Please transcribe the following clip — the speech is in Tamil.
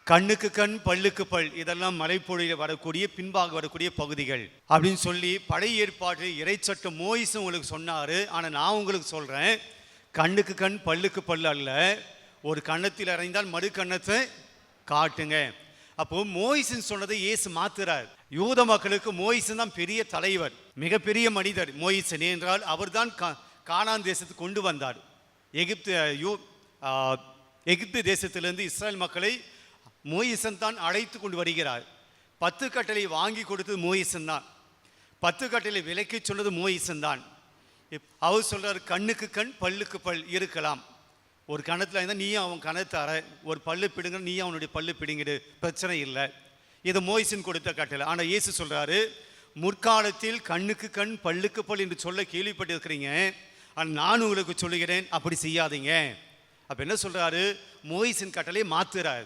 கண்ணுக்கு கண் பல்லுக்கு பல் இதெல்லாம் மலைப்பொழியில் வரக்கூடிய பின்பாக வரக்கூடிய பகுதிகள் அப்படின்னு சொல்லி பழைய ஏற்பாடு இறைச்சட்ட மோயிஸ் உங்களுக்கு சொன்னார். ஆனால் நான் உங்களுக்கு சொல்கிறேன், கண்ணுக்கு கண் பல்லுக்கு பல் அல்ல, ஒரு கன்னத்தில் அறைந்தால் மறு கன்னத்தை காட்டுங்க. அப்போ மோயிஸ்ன்னு சொன்னதை இயேசு மாத்துறார். யூத மக்களுக்கு மோயிஸ் தான் பெரிய தலைவர், மிகப்பெரிய மனிதர் மோயிஸ் என்றால் அவர் தான் கானான் தேசத்துக்கு கொண்டு வந்தார். எகிப்து தேசத்திலிருந்து இஸ்ரேல் மக்களை மோயிசன் தான் அழைத்து கொண்டு வருகிறார். 10 கட்டளை வாங்கி கொடுத்தது மோயிசன் தான், 10 கட்டளை விலக்கி சொன்னது மோயிசன் தான். அவர் சொல்றார், கண்ணுக்கு கண் பல்லுக்கு பல் இருக்கலாம். ஒரு கணத்தில் இருந்தால் நீயும் அவன் கணத்தை அற, ஒரு பல்லு பிடுங்க நீயும் அவனுடைய பல்லு பிடுங்கிடு, பிரச்சனை இல்லை. இது மோயிசன் கொடுத்த கட்டளை. ஆனால் இயேசு சொல்றாரு, முற்காலத்தில் கண்ணுக்கு கண் பல்லுக்கு பல் என்று சொல்ல கேள்விப்பட்டு இருக்கிறீங்க, ஆனால் நான் உங்களுக்கு சொல்லுகிறேன் அப்படி செய்யாதீங்க. அப்போ என்ன சொல்றாரு, மோயிசன் கட்டளை மாத்துறாரு.